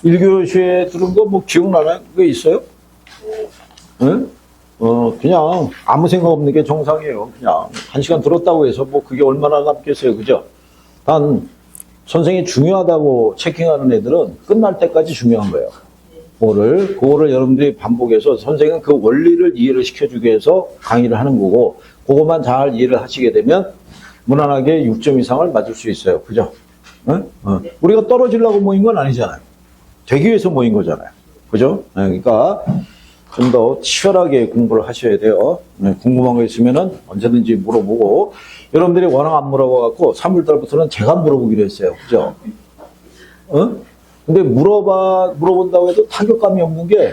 1교시에 들은 거 뭐 기억나는 거 있어요? 응? 그냥 아무 생각 없는 게 정상이에요. 그냥 1시간 들었다고 해서 뭐 그게 얼마나 남겠어요. 그죠? 단, 선생님이 중요하다고 체킹하는 애들은 끝날 때까지 중요한 거예요. 그거를 여러분들이 반복해서 선생님은 그 원리를 이해를 시켜주기 위해서 강의를 하는 거고, 그것만 잘 이해를 하시게 되면 무난하게 6점 이상을 맞을 수 있어요. 그죠? 응? 우리가 떨어지려고 모인 건 아니잖아요. 되기 위해서 모인 거잖아요. 그죠? 그러니까 좀 더 치열하게 공부를 하셔야 돼요. 궁금한 거 있으면은 언제든지 물어보고, 여러분들이 워낙 안 물어봐갖고 3월달부터는 제가 물어보기로 했어요. 그죠? 근데 물어본다고 해도 타격감이 없는 게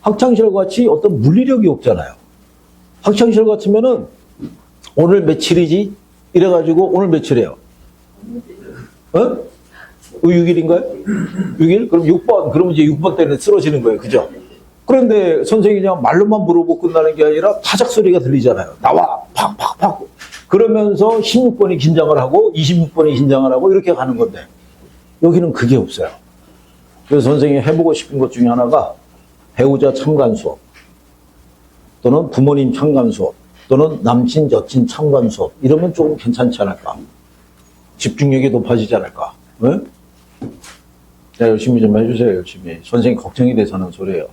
학창시절 같이 어떤 물리력이 없잖아요. 학창시절 같으면은 오늘 며칠이지? 이래가지고 오늘 며칠이에요? 6일인가요? 6일? 그럼 6번. 그러면 이제 6번 때는 쓰러지는 거예요. 그죠? 그런데 선생님이 그냥 말로만 물어보고 끝나는 게 아니라 타작 소리가 들리잖아요. 나와! 팍팍팍! 그러면서 16번이 긴장을 하고 26번이 긴장을 하고 이렇게 가는 건데 여기는 그게 없어요. 그래서 선생님이 해보고 싶은 것 중에 하나가 배우자 참관 수업 또는 부모님 참관 수업 또는 남친 여친 참관 수업 이러면 조금 괜찮지 않을까? 집중력이 높아지지 않을까? 네? 열심히 좀 해주세요. 열심히. 선생님 걱정이 돼서 하는 소리예요.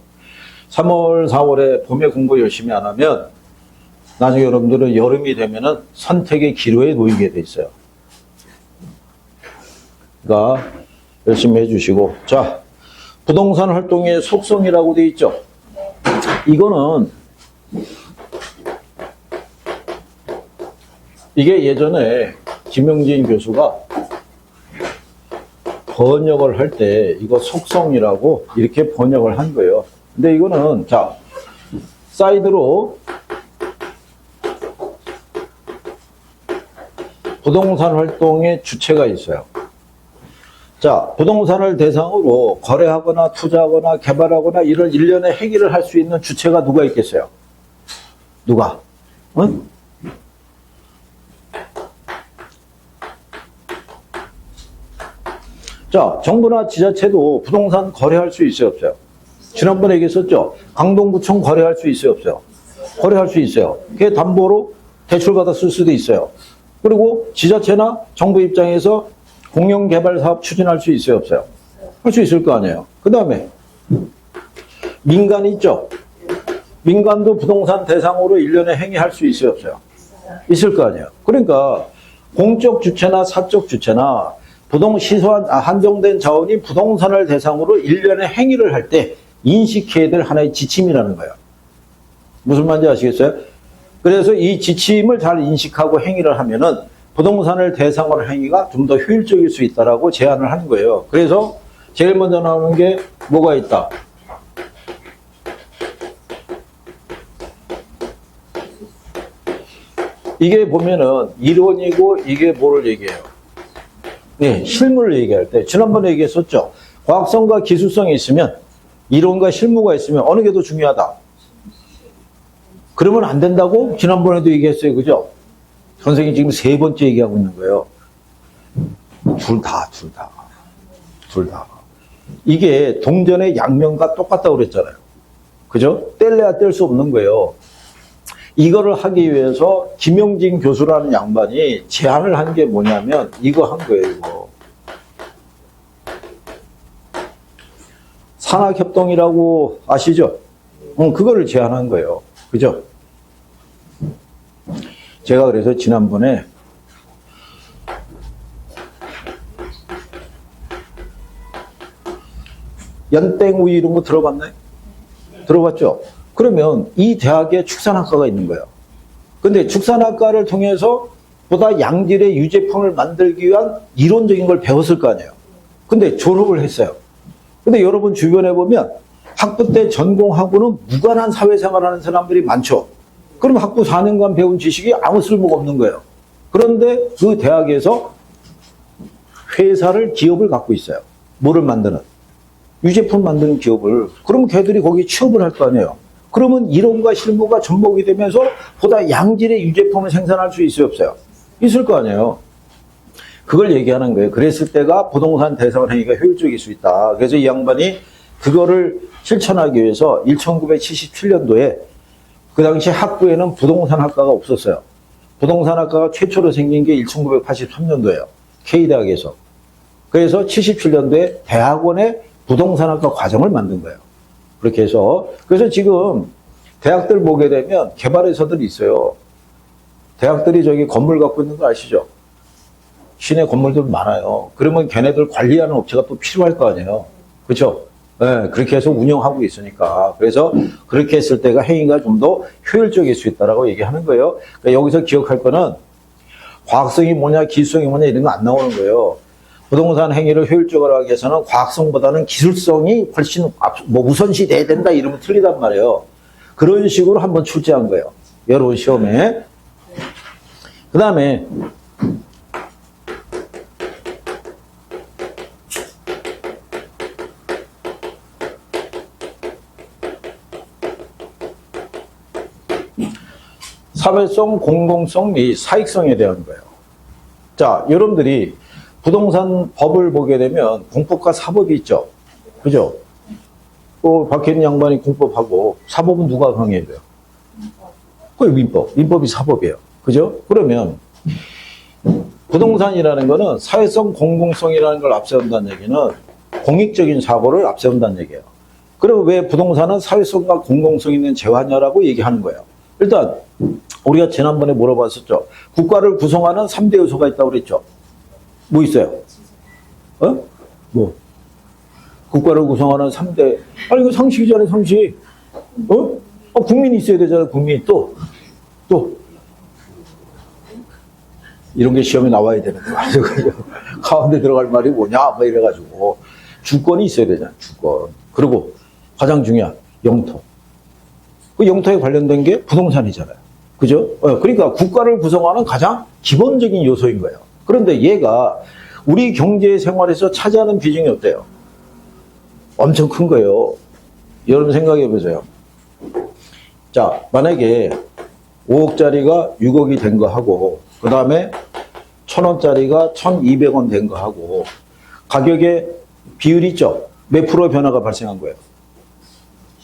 3월, 4월에 봄에 공부 열심히 안 하면 나중에 여러분들은 여름이 되면은 선택의 기로에 놓이게 돼 있어요. 그러니까 열심히 해주시고. 자, 부동산 활동의 속성이라고 돼 있죠. 이거는 이게 예전에 김영진 교수가 번역을 할 때 이거 속성이라고 이렇게 번역을 한 거예요. 근데 이거는 자 사이드로 부동산 활동의 주체가 있어요. 자, 부동산을 대상으로 거래하거나 투자하거나 개발하거나 이런 일련의 행위를 할 수 있는 주체가 누가 있겠어요? 누가? 응? 자, 정부나 지자체도 부동산 거래할 수 있어요, 없어요? 지난번에 얘기했었죠? 강동구청 거래할 수 있어요, 없어요? 거래할 수 있어요. 그게 담보로 대출받아 쓸 수도 있어요. 그리고 지자체나 정부 입장에서 공영개발 사업 추진할 수 있어요, 없어요? 할 수 있을 거 아니에요. 그 다음에 민간이 있죠? 민간도 부동산 대상으로 일련의 행위할 수 있어요, 없어요? 있을 거 아니에요. 그러니까 공적 주체나 사적 주체나 한정된 자원이 부동산을 대상으로 일련의 행위를 할 때 인식해야 될 하나의 지침이라는 거예요. 무슨 말인지 아시겠어요? 그래서 이 지침을 잘 인식하고 행위를 하면은 부동산을 대상으로 한 행위가 좀 더 효율적일 수 있다라고 제안을 하는 거예요. 그래서 제일 먼저 나오는 게 뭐가 있다? 이게 보면은 이론이고 이게 뭐를 얘기해요? 네, 실무를 얘기할 때 지난번에 얘기했었죠. 과학성과 기술성이 있으면 이론과 실무가 있으면 어느 게 더 중요하다? 그러면 안 된다고 지난번에도 얘기했어요. 그죠? 선생님이 지금 3번째 얘기하고 있는 거예요. 둘 다. 이게 동전의 양면과 똑같다고 그랬잖아요. 그죠? 뗄래야 뗄 수 없는 거예요. 이거를 하기 위해서 김영진 교수라는 양반이 제안을 한 게 뭐냐면 이거 한 거예요. 이거. 산학협동이라고 아시죠? 그거를 제안한 거예요. 그죠? 제가 그래서 지난번에 연땡우이 이런 거 들어봤나요? 들어봤죠? 그러면 이 대학에 축산학과가 있는 거예요. 근데 축산학과를 통해서 보다 양질의 유제품을 만들기 위한 이론적인 걸 배웠을 거 아니에요. 근데 졸업을 했어요. 근데 여러분 주변에 보면 학부 때 전공하고는 무관한 사회생활하는 사람들이 많죠. 그럼 학부 4년간 배운 지식이 아무 쓸모가 없는 거예요. 그런데 그 대학에서 기업을 갖고 있어요. 뭐를 만드는? 유제품 만드는 기업을. 그러면 걔들이 거기 취업을 할 거 아니에요. 그러면 이론과 실무가 접목이 되면서 보다 양질의 유제품을 생산할 수 있어요, 없어요? 있을 거 아니에요. 그걸 얘기하는 거예요. 그랬을 때가 부동산 대상을 행위가 효율적일 수 있다. 그래서 이 양반이 그거를 실천하기 위해서 1977년도에 그 당시 학부에는 부동산학과가 없었어요. 부동산학과가 최초로 생긴 게 1983년도예요. K대학에서. 그래서 77년도에 대학원에 부동산학과 과정을 만든 거예요. 그렇게 해서. 그래서 지금 대학들 보게 되면 개발회사들이 있어요. 대학들이 저기 건물 갖고 있는 거 아시죠? 시내 건물들 많아요. 그러면 걔네들 관리하는 업체가 또 필요할 거 아니에요. 그렇죠? 네, 그렇게 해서 운영하고 있으니까. 그래서 그렇게 했을 때가 행위가 좀 더 효율적일 수 있다라고 얘기하는 거예요. 그러니까 여기서 기억할 거는 과학성이 뭐냐, 기술성이 뭐냐 이런 거 안 나오는 거예요. 부동산 행위를 효율적으로 하기 위해서는 과학성보다는 기술성이 훨씬 우선시 돼야 된다 이러면 틀리단 말이에요. 그런 식으로 한번 출제한 거예요. 여러 시험에. 그 다음에 사회성, 공공성 및 사익성에 대한 거예요. 자, 여러분들이 부동산 법을 보게 되면 공법과 사법이 있죠. 그죠? 또 밖에 있는 양반이 공법하고 사법은 누가 강해야 돼요? 그게 민법. 민법이 사법이에요. 그죠? 그러면 부동산이라는 거는 사회성, 공공성이라는 걸 앞세운다는 얘기는 공익적인 사고를 앞세운다는 얘기예요. 그리고 왜 부동산은 사회성과 공공성 있는 재화냐라고 얘기하는 거예요. 일단 우리가 지난번에 물어봤었죠. 국가를 구성하는 3대 요소가 있다고 그랬죠. 뭐 있어요? 뭐? 국가를 구성하는 3대. 아니, 이거 상식이잖아요, 상식. 국민이 있어야 되잖아요, 국민. 또. 이런 게 시험에 나와야 되는 거야. 가운데 들어갈 말이 뭐냐? 뭐 이래가지고. 주권이 있어야 되잖아요, 주권. 그리고 가장 중요한 영토. 그 영토에 관련된 게 부동산이잖아요. 그죠? 그러니까 국가를 구성하는 가장 기본적인 요소인 거예요. 그런데 얘가 우리 경제 생활에서 차지하는 비중이 어때요? 엄청 큰 거예요. 여러분 생각해 보세요. 자, 만약에 5억짜리가 6억이 된 거 하고, 그 다음에 1,000원짜리가 1,200원 된 거 하고, 가격의 비율이 있죠? 몇 프로 변화가 발생한 거예요?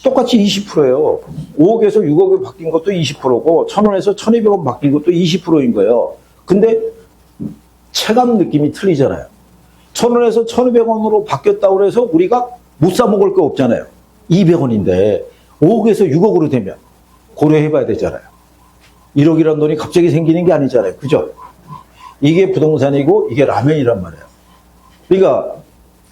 똑같이 20%예요. 5억에서 6억이 바뀐 것도 20%고 1,000원에서 1,200원 바뀐 것도 20%인 거예요. 근데 체감 느낌이 틀리잖아요. 1,000원에서 1,200원으로 바뀌었다고 해서 우리가 못 사 먹을 거 없잖아요. 200원인데 5억에서 6억으로 되면 고려해 봐야 되잖아요. 1억이라는 돈이 갑자기 생기는 게 아니잖아요. 그죠? 이게 부동산이고 이게 라면이란 말이에요. 그러니까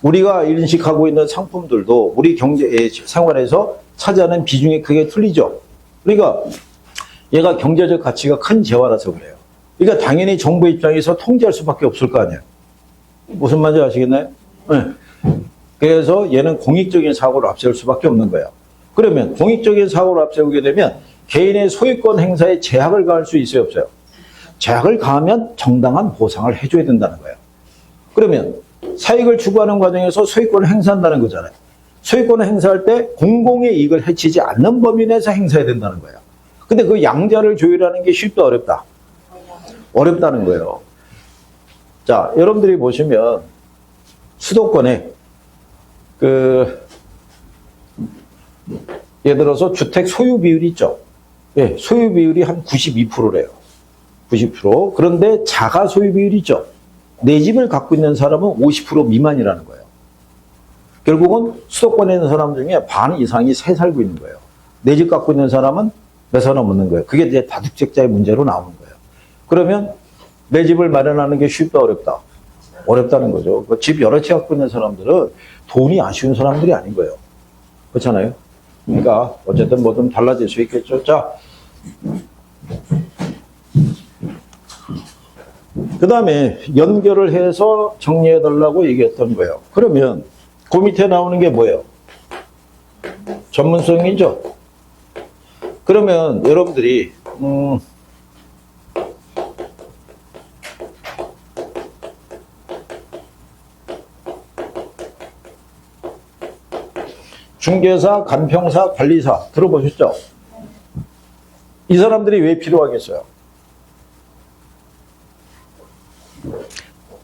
우리가 인식하고 있는 상품들도 우리 경제 생활에서 차지하는 비중이 크게 틀리죠. 그러니까 얘가 경제적 가치가 큰 재화라서 그래요. 그러니까 당연히 정부 입장에서 통제할 수밖에 없을 거 아니에요. 무슨 말인지 아시겠나요? 네. 그래서 얘는 공익적인 사고를 앞세울 수밖에 없는 거예요. 그러면 공익적인 사고를 앞세우게 되면 개인의 소유권 행사에 제약을 가할 수 있어요, 없어요? 제약을 가하면 정당한 보상을 해줘야 된다는 거예요. 그러면 사익을 추구하는 과정에서 소유권을 행사한다는 거잖아요. 소유권을 행사할 때 공공의 이익을 해치지 않는 범위 내에서 행사해야 된다는 거예요. 근데 그 양자를 조율하는 게 쉽다, 어렵다? 어렵다는 거예요. 자, 여러분들이 보시면 수도권에 예를 들어서 주택 소유 비율이 있죠. 예, 소유 비율이 한 92%래요. 90%. 그런데 자가 소유 비율이 있죠. 내 집을 갖고 있는 사람은 50% 미만이라는 거예요. 결국은 수도권에 있는 사람 중에 반 이상이 새 살고 있는 거예요. 내 집 갖고 있는 사람은 몇 사람 없는 거예요. 그게 이제 다주택자의 문제로 나오는 거예요. 그러면 내 집을 마련하는 게 쉽다, 어렵다? 어렵다는 거죠. 집 여러 채 갖고 있는 사람들은 돈이 아쉬운 사람들이 아닌 거예요. 그렇잖아요? 그러니까 어쨌든 뭐 좀 달라질 수 있겠죠. 자, 그 다음에 연결을 해서 정리해달라고 얘기했던 거예요. 그러면 그 밑에 나오는 게 뭐예요? 전문성이죠. 그러면 여러분들이 중개사, 간평사, 관리사 들어보셨죠? 이 사람들이 왜 필요하겠어요?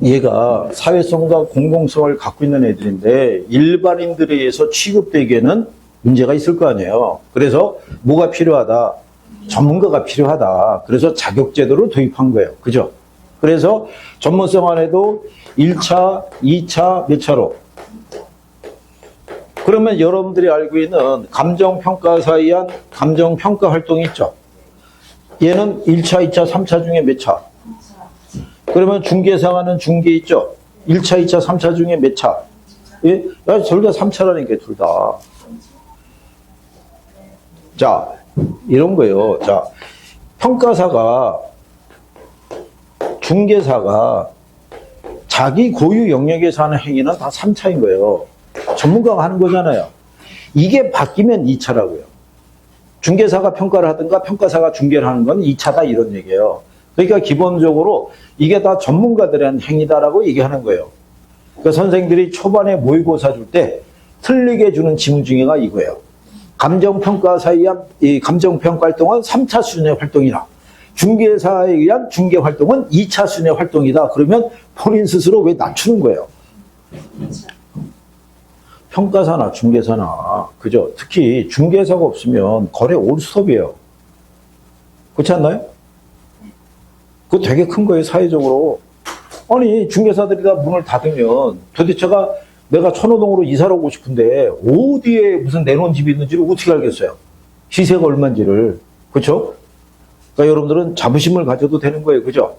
얘가 사회성과 공공성을 갖고 있는 애들인데 일반인들에 의해서 취급되기에는 문제가 있을 거 아니에요. 그래서 뭐가 필요하다? 전문가가 필요하다. 그래서 자격제도를 도입한 거예요. 그죠? 그래서 전문성 안에도 1차, 2차, 몇 차로? 그러면 여러분들이 알고 있는 감정평가사에 의한 감정평가 활동이 있죠. 얘는 1차, 2차, 3차 중에 몇 차? 그러면 중개사관은 중개 있죠. 1차, 2차, 3차 중에 몇 차? 예? 둘 다 3차라니까, 둘 다. 자, 이런 거예요. 자, 평가사가, 중개사가 자기 고유 영역에서 하는 행위는 다 3차인 거예요. 전문가가 하는 거잖아요. 이게 바뀌면 2차라고요. 중개사가 평가를 하든가 평가사가 중개를 하는 건 2차다 이런 얘기예요. 그러니까 기본적으로 이게 다 전문가들의 한 행위다라고 얘기하는 거예요. 그러니까 선생님들이 초반에 모의고사 줄 때 틀리게 주는 지문 중에가 이거예요. 감정평가사에 의한 이 감정평가 활동은 3차 수준의 활동이다. 중개사에 의한 중개 활동은 2차 수준의 활동이다. 그러면 본인 스스로 왜 낮추는 거예요? 평가사나 중개사나, 그죠? 특히 중개사가 없으면 거래 올스톱이에요. 그렇지 않나요? 그거 되게 큰 거예요, 사회적으로. 아니, 중개사들이 다 문을 닫으면 도대체가 내가 천호동으로 이사를 오고 싶은데 어디에 무슨 내놓은 집이 있는지를 어떻게 알겠어요? 시세가 얼마인지를. 그렇죠? 그러니까 여러분들은 자부심을 가져도 되는 거예요. 그죠?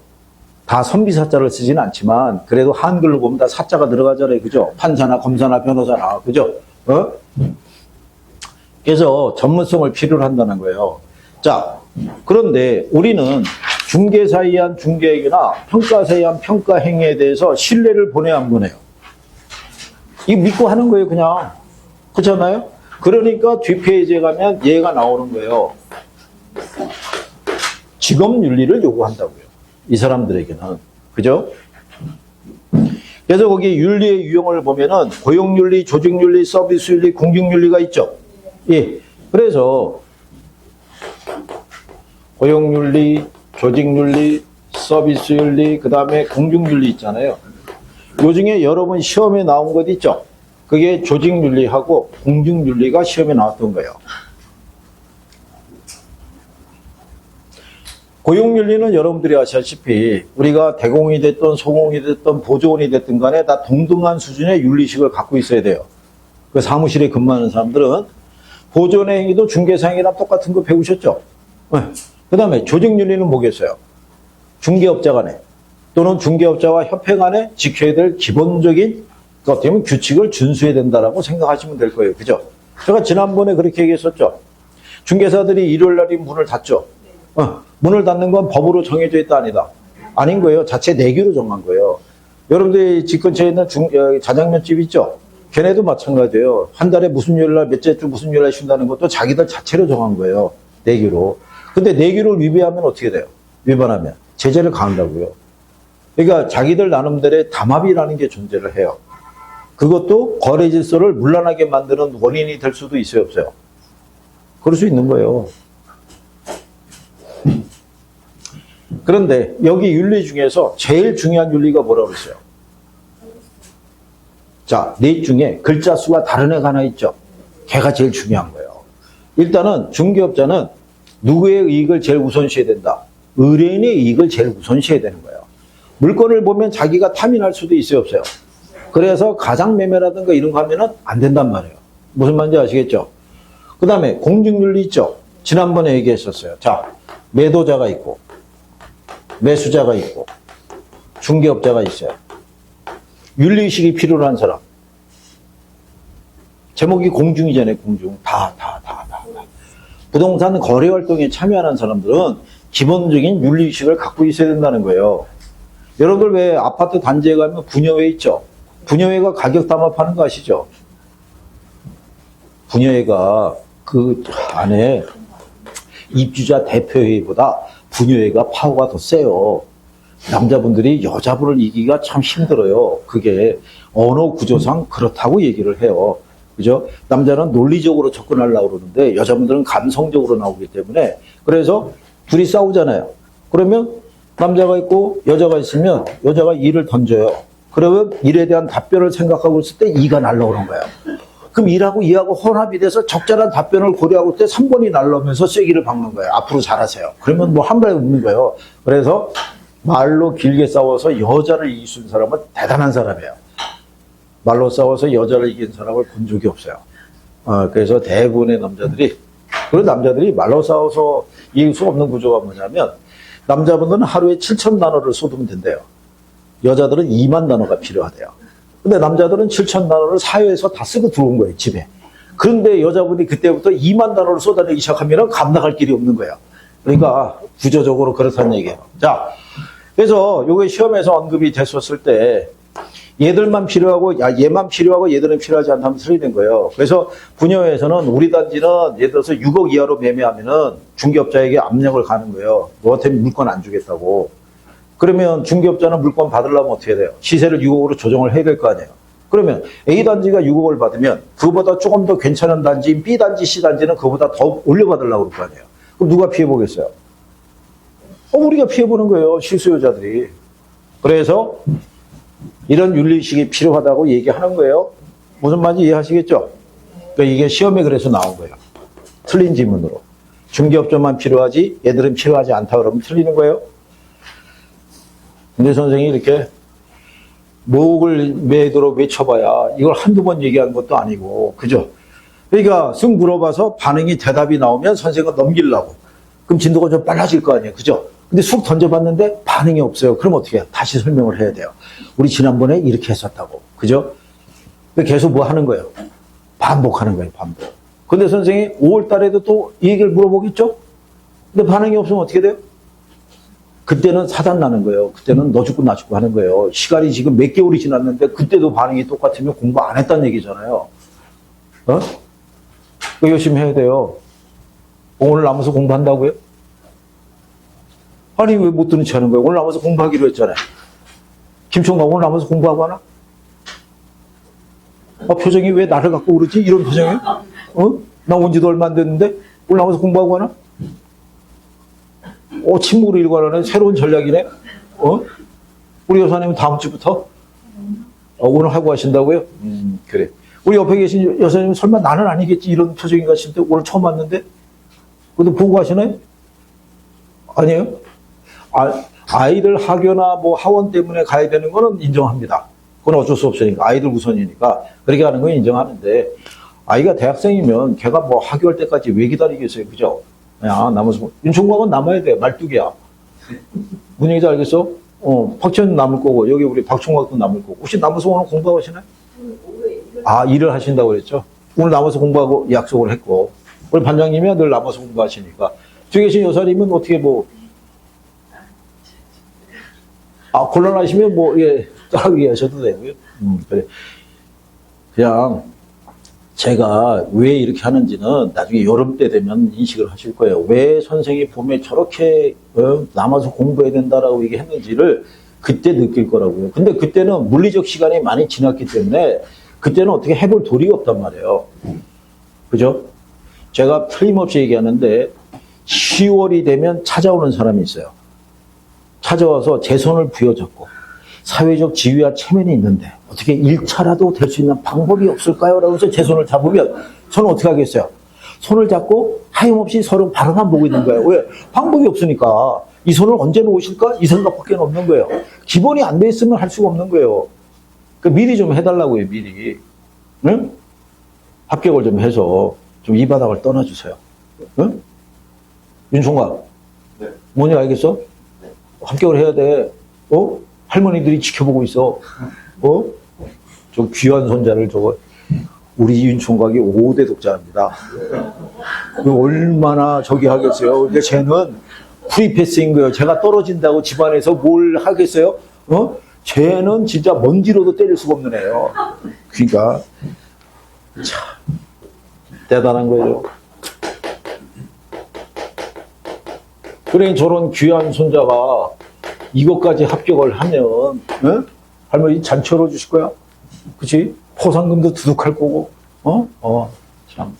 다 선비사자를 쓰지는 않지만 그래도 한글로 보면 다 사자가 들어가잖아요. 그죠? 판사나 검사나 변호사나. 그죠? 그래서 전문성을 필요로 한다는 거예요. 자, 그런데 우리는 중개사에 의한 중개행위나 평가사에 의한 평가 행위에 대해서 신뢰를 보내야 안 보내요? 이거 믿고 하는 거예요, 그냥. 그렇잖아요? 그러니까 뒷페이지에 가면 얘가 나오는 거예요. 직업윤리를 요구한다고요. 이 사람들에게는. 그죠? 그래서 거기 윤리의 유형을 보면은 고용윤리, 조직윤리, 서비스윤리, 공직윤리가 있죠. 예. 그래서 고용윤리, 조직윤리, 서비스윤리, 그 다음에 공직윤리 있잖아요. 요 중에 여러분 시험에 나온 것 있죠? 그게 조직윤리하고 공직윤리가 시험에 나왔던 거예요. 고용윤리는 여러분들이 아시다시피 우리가 대공이 됐든 소공이 됐든 보조원이 됐든 간에 다 동등한 수준의 윤리식을 갖고 있어야 돼요. 그 사무실에 근무하는 사람들은 보조원의 행위도 중개사행위랑 똑같은 거 배우셨죠? 네. 그 다음에 조직윤리는 뭐겠어요? 중개업자 간에 또는 중개업자와 협회 간에 지켜야 될 기본적인 어떻게 보면 규칙을 준수해야 된다라고 생각하시면 될 거예요. 그죠? 제가 지난번에 그렇게 얘기했었죠. 중개사들이 일요일 날이 문을 닫죠. 문을 닫는 건 법으로 정해져 있다 아니다. 아닌 거예요. 자체 내규로 정한 거예요. 여러분들이 집 근처에 있는 자장면집 있죠? 걔네도 마찬가지예요. 한 달에 무슨 요일 날, 몇째 주 무슨 요일 날 쉰다는 것도 자기들 자체로 정한 거예요. 내규로. 근데 내규를 위배하면 어떻게 돼요? 위반하면 제재를 가한다고요. 그러니까 자기들 나름대로의 담합이라는 게 존재를 해요. 그것도 거래 질서를 문란하게 만드는 원인이 될 수도 있어요, 없어요? 그럴 수 있는 거예요. 그런데 여기 윤리 중에서 제일 중요한 윤리가 뭐라고 그랬어요? 자, 넷 중에 글자 수가 다른 애가 하나 있죠? 걔가 제일 중요한 거예요. 일단은 중개업자는 누구의 이익을 제일 우선시해야 된다? 의뢰인의 이익을 제일 우선시해야 되는 거예요. 물건을 보면 자기가 탐이 수도 있어요, 없어요? 그래서 가장매매라든가 이런 거 하면은 안 된단 말이에요. 무슨 말인지 아시겠죠? 그 다음에 공직윤리 있죠? 지난번에 얘기했었어요. 자, 매도자가 있고 매수자가 있고 중개업자가 있어요. 윤리의식이 필요로 한 사람. 제목이 공중이잖아요. 공중. 다. 부동산 거래 활동에 참여하는 사람들은 기본적인 윤리의식을 갖고 있어야 된다는 거예요. 여러분들 왜 아파트 단지에 가면 분여회 있죠? 분여회가 가격 담합하는 거 아시죠? 분여회가 그 안에 입주자 대표회의보다 분여회가 파워가 더 세요. 남자분들이 여자분을 이기기가 참 힘들어요. 그게 언어 구조상 그렇다고 얘기를 해요. 그죠? 남자는 논리적으로 접근하려고 그러는데 여자분들은 감성적으로 나오기 때문에 그래서 둘이 싸우잖아요. 그러면 남자가 있고 여자가 있으면 여자가 일을 던져요. 그러면 일에 대한 답변을 생각하고 있을 때 2가 날라오는 거예요. 그럼 1하고 2하고 혼합이 돼서 적절한 답변을 고려하고 있을 때 3번이 날라오면서 쐐기를 박는 거예요. 앞으로 잘하세요. 그러면 뭐 한 발에 웃는 거예요. 그래서 말로 길게 싸워서 여자를 이길 수 있는 사람은 대단한 사람이에요. 말로 싸워서 여자를 이긴 사람을 본 적이 없어요. 그래서 대부분의 남자들이, 그런 남자들이 말로 싸워서 이길 수 없는 구조가 뭐냐면, 남자분들은 하루에 7,000단어를 쏟으면 된대요. 여자들은 2만 단어가 필요하대요. 근데 남자들은 7,000단어를 사회에서 다 쓰고 들어온 거예요, 집에. 그런데 여자분이 그때부터 2만 단어를 쏟아내기 시작하면 감당할 길이 없는 거예요. 그러니까 구조적으로 그렇다는 얘기예요. 자, 그래서 요게 시험에서 언급이 됐었을 때 얘들만 필요하고 얘만 필요하고 얘들은 필요하지 않다면 틀리는 거예요. 그래서 분여에서는 우리 단지는 예를 들어서 6억 이하로 매매하면은 중개업자에게 압력을 가는 거예요. 너한테 물건 안 주겠다고. 그러면 중개업자는 물건 받으려면 어떻게 돼요? 시세를 6억으로 조정을 해야 될 거 아니에요. 그러면 A 단지가 6억을 받으면 그보다 조금 더 괜찮은 단지인 B 단지, C 단지는 그보다 더 올려받으려고 그럴 거 아니에요. 그럼 누가 피해보겠어요? 우리가 피해보는 거예요, 실수요자들이. 그래서 이런 윤리의식이 필요하다고 얘기하는 거예요. 무슨 말인지 이해하시겠죠? 그러니까 이게 시험에 그래서 나온 거예요. 틀린 지문으로. 중개업자만 필요하지 얘들은 필요하지 않다 그러면 틀리는 거예요. 근데 선생님이 이렇게 목을 매도록 외쳐봐야 이걸 한두 번 얘기하는 것도 아니고, 그죠? 그러니까 쓱 물어봐서 반응이 대답이 나오면 선생님은 넘기려고. 그럼 진도가 좀 빨라질 거 아니에요. 그죠? 근데 쑥 던져봤는데 반응이 없어요. 그럼 어떻게 해요? 다시 설명을 해야 돼요. 우리 지난번에 이렇게 했었다고. 그죠? 근데 계속 뭐 하는 거예요? 반복하는 거예요, 반복. 근데 선생님이 5월 달에도 또 이 얘기를 물어보겠죠? 근데 반응이 없으면 어떻게 돼요? 그때는 사단 나는 거예요. 그때는 너 죽고 나 죽고 하는 거예요. 시간이 지금 몇 개월이 지났는데 그때도 반응이 똑같으면 공부 안 했다는 얘기잖아요. 열심히 해야 돼요. 오늘 남아서 공부한다고요? 아니, 왜 못 듣는 체 하는 거예요? 오늘 남아서 공부하기로 했잖아요. 김총각 오늘 남아서 공부하고 하나? 표정이 왜 나를 갖고 그러지? 이런 표정이에요? 나 온 지도 얼마 안 됐는데? 오늘 남아서 공부하고 하나? 침묵으로 일관하는 새로운 전략이네? 우리 여사님은 다음 주부터? 오늘 하고 하신다고요? 그래. 우리 옆에 계신 여사님은 설마 나는 아니겠지? 이런 표정인가 싶은데 오늘 처음 왔는데? 근데 보고 하시나요? 아니에요? 아이들 학교나 뭐 하원 때문에 가야 되는 거는 인정합니다. 그건 어쩔 수 없으니까. 아이들 우선이니까. 그렇게 하는 건 인정하는데, 아이가 대학생이면 걔가 뭐 학교할 때까지 왜 기다리겠어요? 그죠? 야, 남아서. 윤총각은 남아야 돼. 말뚝이야. 무슨 얘기인지 알겠어? 박지원 남을 거고, 여기 우리 박총각도 남을 거고. 혹시 남아서 오늘 공부하시나요? 일을 하신다고 그랬죠? 오늘 남아서 공부하고 약속을 했고. 우리 반장님이 늘 남아서 공부하시니까. 뒤에 계신 여사님은 어떻게 곤란하시면 떠나게 하셔도 되고요. 그래. 그냥, 제가 왜 이렇게 하는지는 나중에 여름 때 되면 인식을 하실 거예요. 왜 선생이 봄에 저렇게 남아서 공부해야 된다라고 얘기했는지를 그때 느낄 거라고요. 근데 그때는 물리적 시간이 많이 지났기 때문에 그때는 어떻게 해볼 도리가 없단 말이에요. 그죠? 제가 틀림없이 얘기하는데 10월이 되면 찾아오는 사람이 있어요. 찾아와서 제 손을 부여잡고 사회적 지위와 체면이 있는데 어떻게 1차라도 될 수 있는 방법이 없을까요? 라고 해서 제 손을 잡으면 저는 어떻게 하겠어요? 손을 잡고 하염없이 서로 바라만 보고 있는 거예요. 왜? 방법이 없으니까. 이 손을 언제 놓으실까? 이 생각밖에 없는 거예요. 기본이 안 돼 있으면 할 수가 없는 거예요. 그러니까 미리 좀 해달라고요, 미리. 응? 합격을 좀 해서 좀 이 바닥을 떠나주세요. 응? 윤총각. 네. 뭔지 알겠어? 네. 합격을 해야 돼. 할머니들이 지켜보고 있어. 저 귀한 손자를 우리 윤총각이 5대 독자입니다. 얼마나 하겠어요. 근데 쟤는 프리패스인 거예요. 제가 떨어진다고 집안에서 뭘 하겠어요? 쟤는 진짜 먼지로도 때릴 수가 없는 애예요. 그러니까, 참, 대단한 거예요. 그러니 저런 귀한 손자가 이것까지 합격을 하면, 할머니 잔치 열어주실 거야? 그치? 포상금도 두둑할 거고, 참.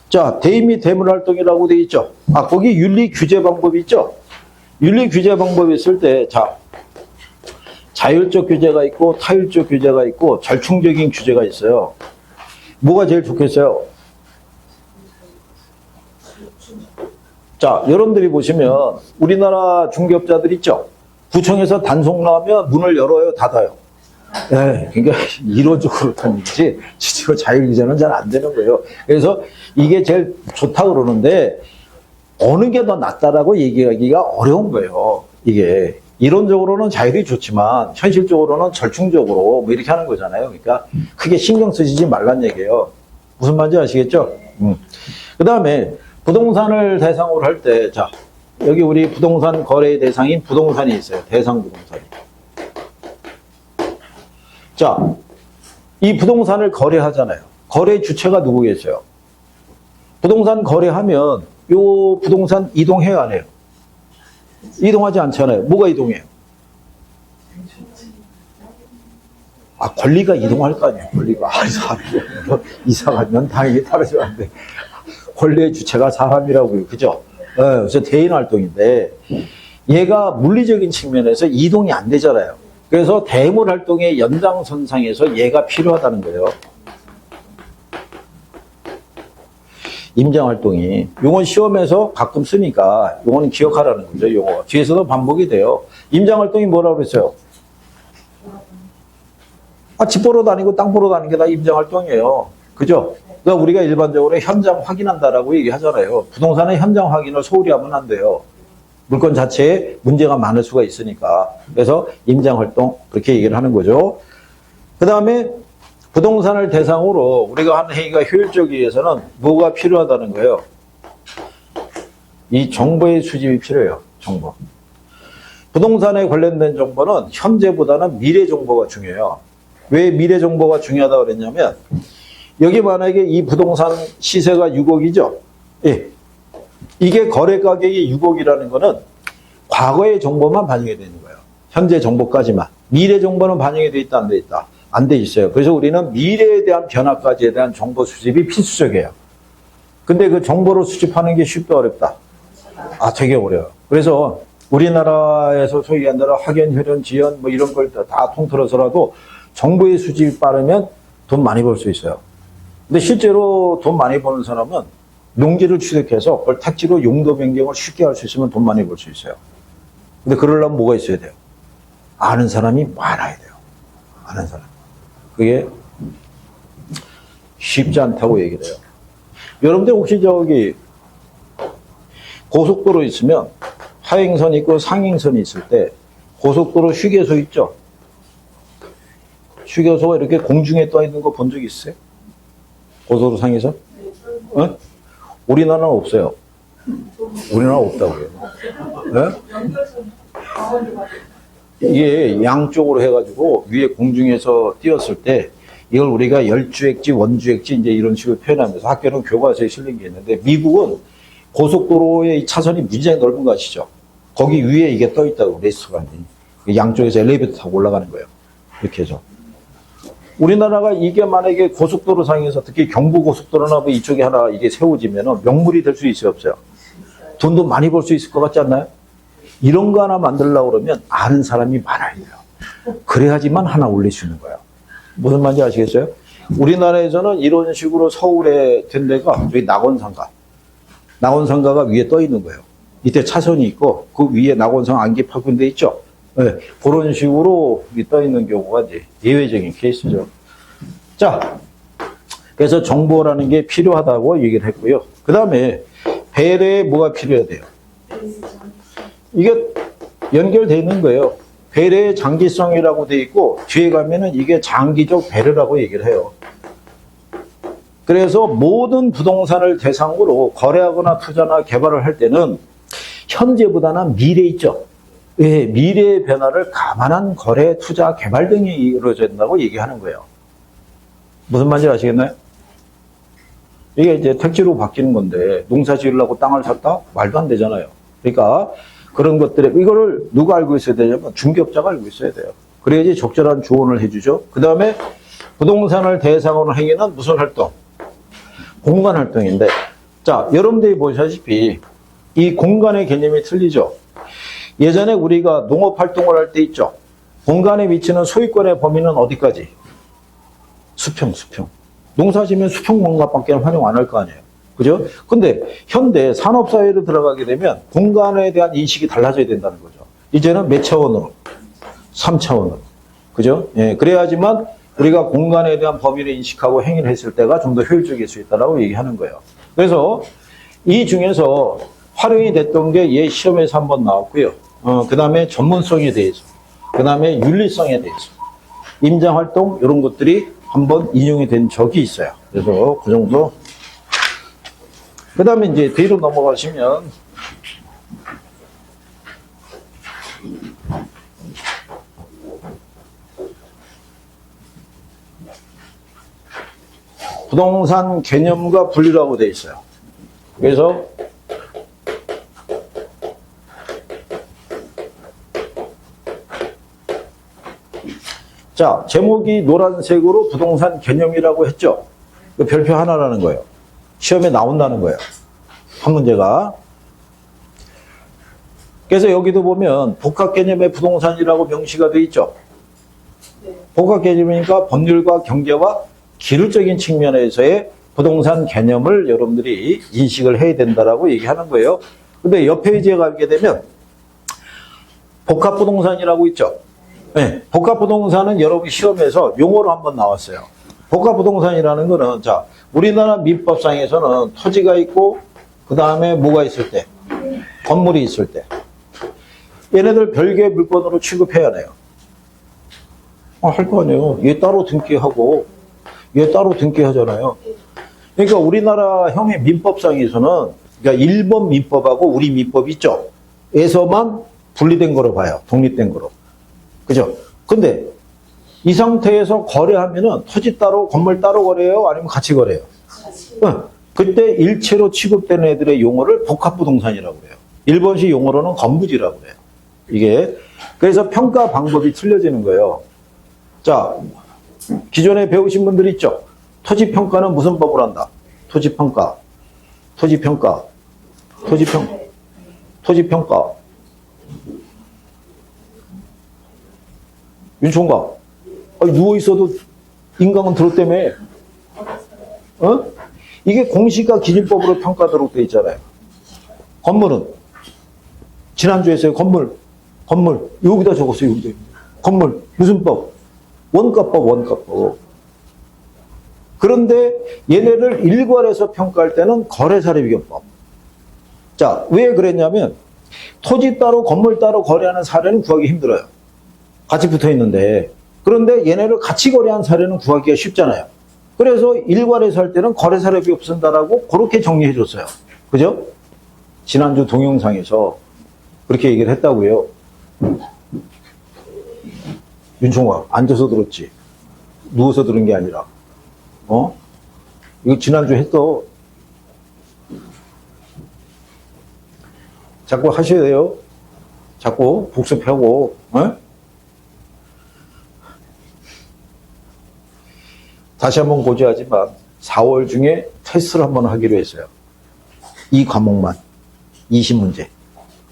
자, 대인 및 대물활동이라고 돼 있죠? 거기 윤리 규제 방법이 있죠? 윤리 규제 방법이 있을 때, 자, 자율적 규제가 있고, 타율적 규제가 있고, 절충적인 규제가 있어요. 뭐가 제일 좋겠어요? 자, 여러분들이 보시면, 우리나라 중개업자들 있죠? 구청에서 단속 나오면 문을 열어요, 닫아요? 네, 그러니까 이론적으로 던지지, 실제로 자율규제는 잘 안 되는 거예요. 그래서 이게 제일 좋다고 그러는데, 어느 게 더 낫다라고 얘기하기가 어려운 거예요. 이게. 이론적으로는 자율이 좋지만, 현실적으로는 절충적으로 뭐 이렇게 하는 거잖아요. 그러니까 크게 신경 쓰시지 말란 얘기예요. 무슨 말인지 아시겠죠? 그 다음에 부동산을 대상으로 할 때, 자, 여기 우리 부동산 거래 대상인 부동산이 있어요. 대상 부동산이. 자, 이 부동산을 거래하잖아요. 거래 주체가 누구겠어요? 부동산 거래하면 요 부동산 이동해요, 안 해요? 이동하지 않잖아요. 뭐가 이동해요? 아, 권리가 이동할 거 아니에요, 권리가. 아, 이사 가면 당연히 따르죠. 안 돼. 권리의 주체가 사람이라고요. 그죠? 네, 그래서 대인 활동인데, 얘가 물리적인 측면에서 이동이 안 되잖아요. 그래서 대물 활동의 연장선상에서 얘가 필요하다는 거예요. 임장 활동이. 요건 시험에서 가끔 쓰니까 요건 기억하라는 거죠. 요거. 뒤에서도 반복이 돼요. 임장 활동이 뭐라고 그랬어요? 아, 집 보러 다니고 땅 보러 다니는 게 다 임장 활동이에요. 그죠? 그러니까 우리가 일반적으로 현장 확인한다라고 얘기하잖아요. 부동산의 현장 확인을 소홀히 하면 안 돼요. 물건 자체에 문제가 많을 수가 있으니까. 그래서 임장 활동 그렇게 얘기를 하는 거죠. 그 다음에 부동산을 대상으로 우리가 하는 행위가 효율적이기 위해서는 뭐가 필요하다는 거예요? 이 정보의 수집이 필요해요. 정보. 부동산에 관련된 정보는 현재보다는 미래 정보가 중요해요. 왜 미래 정보가 중요하다고 그랬냐면 여기 만약에 이 부동산 시세가 6억이죠? 예. 이게 거래 가격이 6억이라는 거는 과거의 정보만 반영이 되는 거예요. 현재 정보까지만. 미래 정보는 반영이 돼 있다, 안 돼 있다? 안 돼 있어요. 그래서 우리는 미래에 대한 변화까지에 대한 정보 수집이 필수적이에요. 근데 그 정보를 수집하는 게 쉽다, 어렵다? 아, 되게 어려워요. 그래서 우리나라에서 소위 한다라 학연, 혈연, 지연 뭐 이런 걸 다 통틀어서라도 정보의 수집이 빠르면 돈 많이 벌 수 있어요. 근데 실제로 돈 많이 버는 사람은 농지를 취득해서 그걸 택지로 용도 변경을 쉽게 할 수 있으면 돈 많이 벌 수 있어요. 근데 그러려면 뭐가 있어야 돼요? 아는 사람이 많아야 돼요. 아는 사람. 그게 쉽지 않다고 얘기를 해요. 여러분들 혹시 저기 고속도로 있으면 하행선 있고 상행선이 있을 때 고속도로 휴게소 있죠? 휴게소가 이렇게 공중에 떠 있는 거 본 적 있어요? 고속도로 상에서? 어? 우리나라는 없어요. 우리나라 없다고요. 네? 이게 양쪽으로 해가지고 위에 공중에서 띄었을 때 이걸 우리가 열주행지, 원주행지 이제 이런 식으로 표현하면서 학교는 교과서에 실린 게 있는데 미국은 고속도로의 차선이 굉장히 넓은 거 아시죠? 거기 위에 이게 떠 있다고 레스토랑이 양쪽에서 엘리베이터 타고 올라가는 거예요. 이렇게 해서. 우리나라가 이게 만약에 고속도로 상에서 특히 경부고속도로나 뭐 이쪽에 하나 이게 세워지면 명물이 될 수 있어요, 없어요? 돈도 많이 벌 수 있을 것 같지 않나요? 이런 거 하나 만들려고 그러면 아는 사람이 많아야 돼요. 그래야지만 하나 올릴 수 있는 거예요. 무슨 말인지 아시겠어요? 우리나라에서는 이런 식으로 서울에 된 데가 여기 낙원상가. 낙원상가가 위에 떠 있는 거예요. 이때 차선이 있고 그 위에 낙원상 안개파군 데 있죠? 네, 그런 식으로 떠 있는 경우가 이제 예외적인 케이스죠. 자, 그래서 정보라는 게 필요하다고 얘기를 했고요. 그 다음에 배려에 뭐가 필요해야 돼요? 이게 연결되어 있는 거예요. 배려의 장기성이라고 되어 있고 뒤에 가면은 이게 장기적 배려라고 얘기를 해요. 그래서 모든 부동산을 대상으로 거래하거나 투자나 개발을 할 때는 현재보다는 미래 있죠. 예, 미래의 변화를 감안한 거래, 투자, 개발 등이 이루어져야 된다고 얘기하는 거예요. 무슨 말인지 아시겠나요? 이게 이제 택지로 바뀌는 건데 농사 지으려고 땅을 샀다? 말도 안 되잖아요. 그러니까 그런 것들에 이거를 누가 알고 있어야 되냐면 중개업자가 알고 있어야 돼요. 그래야지 적절한 조언을 해주죠. 그 다음에 부동산을 대상으로 행위는 무슨 활동? 공간 활동인데 자, 여러분들이 보시다시피 이 공간의 개념이 틀리죠. 예전에 우리가 농업 활동을 할 때 있죠. 공간에 미치는 소유권의 범위는 어디까지? 수평. 농사지면 수평 공간밖에 활용 안 할 거 아니에요. 그죠? 근데 현대 산업사회로 들어가게 되면 공간에 대한 인식이 달라져야 된다는 거죠. 이제는 몇 차원으로? 3차원으로. 그죠? 예, 그래야지만 우리가 공간에 대한 범위를 인식하고 행위를 했을 때가 좀 더 효율적일 수 있다고 얘기하는 거예요. 그래서 이 중에서 활용이 됐던 게 얘 시험에서 한번 나왔고요. 그 다음에 전문성에 대해서, 그 다음에 윤리성에 대해서, 임장활동 이런 것들이 한번 인용이 된 적이 있어요. 그래서 그 정도. 그 다음에 이제 뒤로 넘어가시면 부동산 개념과 분리라고 되어 있어요. 그래서 자, 제목이 노란색으로 부동산 개념이라고 했죠. 그 별표 하나라는 거예요. 시험에 나온다는 거예요. 한 문제가. 그래서 여기도 보면 복합 개념의 부동산이라고 명시가 되어 있죠. 복합 개념이니까 법률과 경제와 기술적인 측면에서의 부동산 개념을 여러분들이 인식을 해야 된다라고 얘기하는 거예요. 근데 옆 페이지에 가게 되면 복합 부동산이라고 있죠. 네, 복합 부동산은 여러분 시험에서 용어로 한번 나왔어요. 복합 부동산이라는 거는 자, 우리나라 민법상에서는 토지가 있고 그 다음에 뭐가 있을 때? 건물이 있을 때. 얘네들 별개의 물건으로 취급해야 해요. 할 거 아니에요. 얘 따로 등기하고 얘 따로 등기하잖아요. 그러니까 우리나라 형의 민법상에서는 그러니까 일본 민법하고 우리 민법 있죠. 에서만 분리된 거로 봐요. 독립된 거로. 그죠? 근데 이 상태에서 거래하면은 토지 따로 건물 따로 거래해요? 아니면 같이 거래해요? 응. 그때 일체로 취급되는 애들의 용어를 복합부동산이라고 해요. 일본식 용어로는 건부지라고 해요. 이게 그래서 평가 방법이 틀려지는 거예요. 자, 기존에 배우신 분들 있죠? 토지평가는 무슨 법을 한다? 토지평가. 윤총각, 누워있어도 인강은 들었다며. 어? 이게 공시가 기준법으로 평가하도록 돼 있잖아요. 건물은 지난주에 했어요. 건물 여기다 적었어요. 여기다. 건물 무슨 법? 원가법. 그런데 얘네를 일괄해서 평가할 때는 거래사례비교법. 자, 왜 그랬냐면 토지 따로 건물 따로 거래하는 사례는 구하기 힘들어요. 같이 붙어 있는데. 그런데 얘네를 같이 거래한 사례는 구하기가 쉽잖아요. 그래서 일괄해서 할 때는 거래사례비법 쓴다라고 그렇게 정리해 줬어요. 그죠? 지난주 동영상에서 그렇게 얘기를 했다고요. 윤총아, 앉아서 들었지? 누워서 들은 게 아니라. 이거 지난주 했어. 자꾸 하셔야 돼요. 자꾸 복습하고, 다시 한번 고지하지만 4월 중에 테스트를 한번 하기로 했어요. 이 과목만 20문제.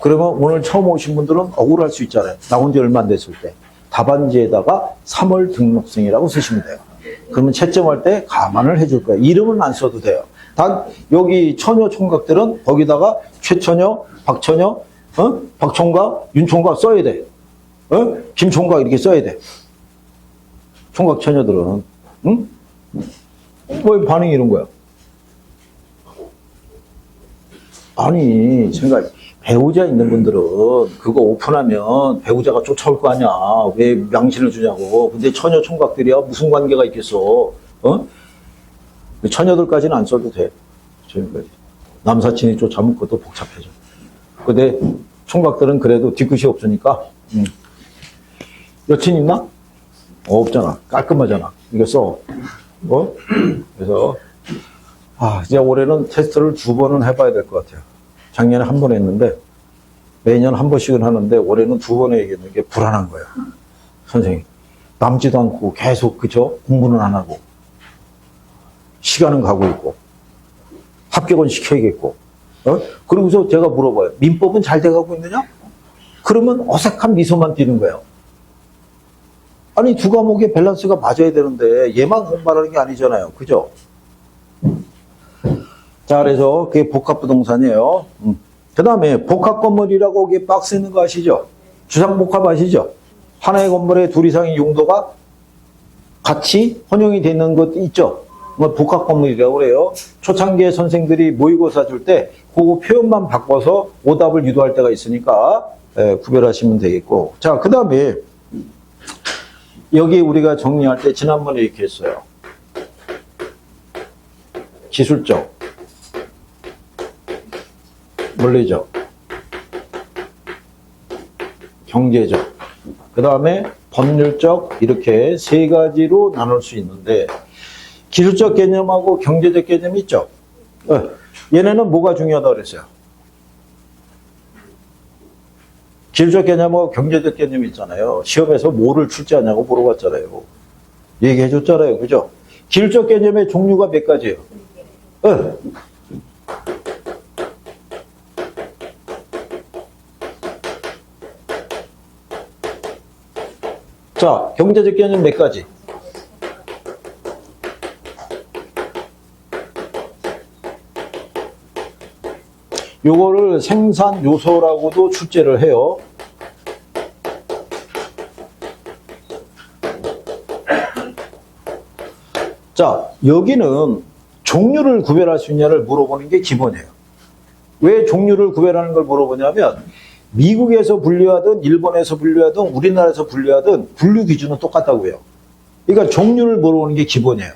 그러면 오늘 처음 오신 분들은 억울할 수 있잖아요. 나온 지 얼마 안 됐을 때. 답안지에다가 3월 등록생이라고 쓰시면 돼요. 그러면 채점할 때 감안을 해줄 거예요. 이름은 안 써도 돼요. 단 여기 처녀 총각들은 거기다가 최처녀, 박처녀, 박총각, 윤총각 써야 돼. 김총각 이렇게 써야 돼. 총각 처녀들은. 응? 왜 반응이 이런 거야? 아니, 생각 배우자 있는 분들은 그거 오픈하면 배우자가 쫓아올 거 아니야. 왜 망신을 주냐고. 근데 처녀 총각들이야 무슨 관계가 있겠어. 처녀들까지는 안 써도 돼. 지금까지. 남사친이 쫓아오면 그것도 복잡해져. 근데 총각들은 그래도 뒤끝이 없으니까. 여친 있나? 없잖아. 깔끔하잖아. 이거 써. 그래서 이제 올해는 테스트를 2번은 해봐야 될 것 같아요. 작년에 1번 했는데 매년 1번씩은 하는데 올해는 2번 해야겠는 게 불안한 거예요. 선생님 남지도 않고 계속 그죠? 공부는 안 하고 시간은 가고 있고 합격은 시켜야겠고 그러고서 제가 물어봐요. 민법은 잘 돼가고 있느냐? 그러면 어색한 미소만 띄는 거예요. 아니, 두 과목의 밸런스가 맞아야 되는데 얘만 공부하는 게 아니잖아요. 그죠? 자, 그래서 그게 복합부동산이에요. 그 다음에 복합건물이라고 그게 박스 있는 거 아시죠? 주상복합 아시죠? 하나의 건물에 둘 이상의 용도가 같이 혼용이 되는 것 있죠? 그걸 복합건물이라고 그래요. 초창기에 선생들이 모의고사 줄 때 그 표현만 바꿔서 오답을 유도할 때가 있으니까 구별하시면 되겠고. 자, 그 다음에 여기 우리가 정리할 때 지난번에 이렇게 했어요. 기술적, 물리적, 경제적, 그 다음에 법률적, 이렇게 세 가지로 나눌 수 있는데 기술적 개념하고 경제적 개념이 있죠. 얘네는 뭐가 중요하다고 그랬어요? 기술적 개념하고 경제적 개념이 있잖아요. 시험에서 뭐를 출제하냐고 물어봤잖아요. 얘기해 줬잖아요. 그죠? 기술적 개념의 종류가 몇 가지예요? 자, 경제적 개념 몇 가지? 요거를 생산 요소라고도 출제를 해요. 자, 여기는 종류를 구별할 수 있냐를 물어보는 게 기본이에요. 왜 종류를 구별하는 걸 물어보냐면 미국에서 분류하든 일본에서 분류하든 우리나라에서 분류하든 분류 기준은 똑같다고 해요. 그러니까 종류를 물어보는 게 기본이에요.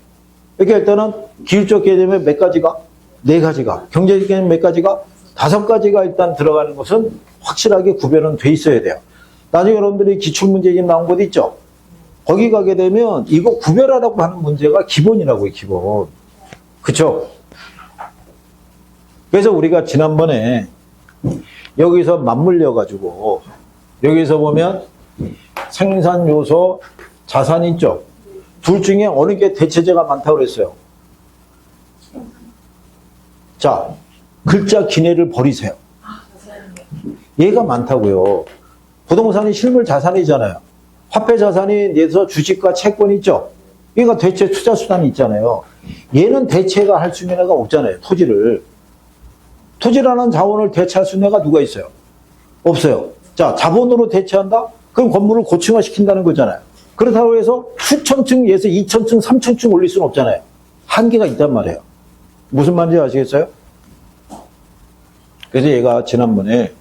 그러니까 일단은 기술적 개념의 몇 가지가? 네 가지가. 경제적 개념 몇 가지가? 5가지가 일단 들어가는 것은 확실하게 구별은 돼 있어야 돼요. 나중에 여러분들이 기출문제집 나온 곳 있죠? 거기 가게 되면 이거 구별하라고 하는 문제가 기본이라고요, 기본. 그쵸? 그래서 우리가 지난번에 여기서 맞물려가지고 여기서 보면 생산 요소, 자산 있죠? 둘 중에 어느 게 대체제가 많다고 그랬어요? 자, 글자 기내를 버리세요. 얘가 많다고요. 부동산이 실물 자산이잖아요. 화폐 자산이 예서 주식과 채권 있죠? 얘가 대체 투자 수단이 있잖아요. 얘는 대체가 할 수 있는 애가 없잖아요. 토지를. 토지라는 자원을 대체할 수 있는 애가 누가 있어요? 없어요. 자, 자본으로 대체한다? 그럼 건물을 고층화시킨다는 거잖아요. 그렇다고 해서 수천 층에서 2,000층, 3,000층 올릴 수는 없잖아요. 한계가 있단 말이에요. 무슨 말인지 아시겠어요? 그래서 얘가 지난번에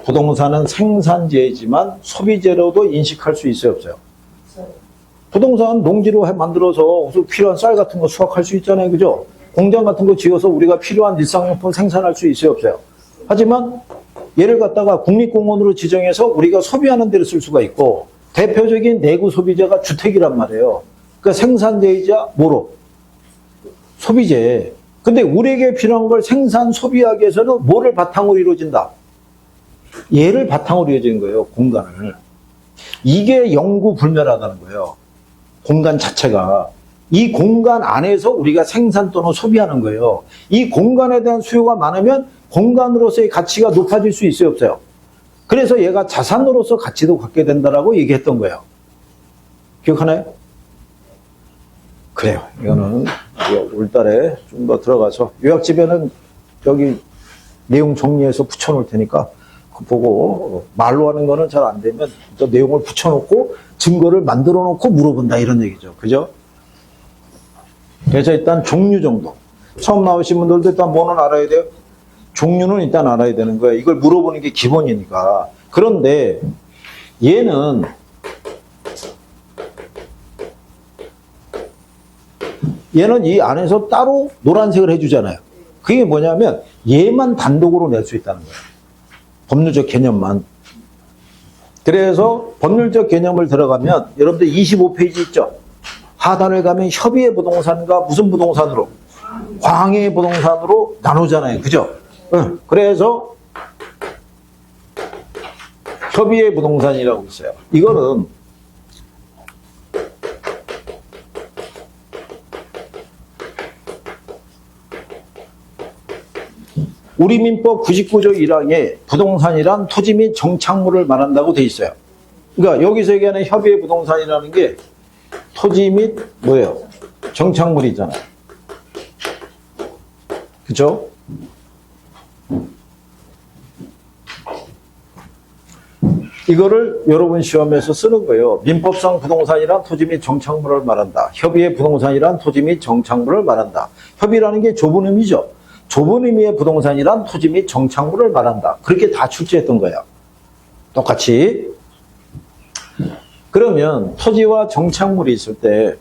부동산은 생산재지만 소비재로도 인식할 수 있어요, 없어요? 부동산 농지로 만들어서 필요한 쌀 같은 거 수확할 수 있잖아요, 그죠? 공장 같은 거 지어서 우리가 필요한 일상용품 생산할 수 있어요, 없어요? 하지만 얘를 갖다가 국립공원으로 지정해서 우리가 소비하는 데를 쓸 수가 있고 대표적인 내구 소비재가 주택이란 말이에요. 그러니까 생산재이자 뭐로? 소비재. 근데 우리에게 필요한 걸 생산, 소비하기 위해서는 뭐를 바탕으로 이루어진다? 얘를 바탕으로 이루어지는 거예요, 공간을. 이게 영구불멸하다는 거예요. 공간 자체가. 이 공간 안에서 우리가 생산 또는 소비하는 거예요. 이 공간에 대한 수요가 많으면 공간으로서의 가치가 높아질 수 있어요, 없어요? 그래서 얘가 자산으로서 가치도 갖게 된다라고 얘기했던 거예요. 기억하나요? 그래요. 이거는 올달에 좀 더 들어가서 요약집에는 여기 내용 정리해서 붙여놓을 테니까 보고 말로 하는 거는 잘 안 되면 또 내용을 붙여놓고 증거를 만들어 놓고 물어본다 이런 얘기죠. 그죠? 그래서 일단 종류 정도. 처음 나오신 분들도 일단 뭐는 알아야 돼요? 종류는 일단 알아야 되는 거예요. 이걸 물어보는 게 기본이니까. 그런데 얘는 이 안에서 따로 노란색을 해주잖아요. 그게 뭐냐면 얘만 단독으로 낼 수 있다는 거예요. 법률적 개념만. 그래서 법률적 개념을 들어가면 여러분들 25페이지 있죠? 하단을 가면 협의의 부동산과 무슨 부동산으로? 광해의 부동산으로 나누잖아요. 그죠? 그래서 협의의 부동산이라고 있어요. 이거는 우리 민법 99조 1항에 부동산이란 토지 및 정착물을 말한다고 돼 있어요. 그러니까 여기서 얘기하는 협의의 부동산이라는 게 토지 및 뭐예요? 정착물이잖아요. 그죠? 이거를 여러분 시험에서 쓰는 거예요. 민법상 부동산이란 토지 및 정착물을 말한다. 협의의 부동산이란 토지 및 정착물을 말한다. 협의라는 게 좁은 의미죠. 좁은 의미의 부동산이란 토지 및 정착물을 말한다. 그렇게 다 출제했던 거예요. 똑같이. 그러면 토지와 정착물이 있을 때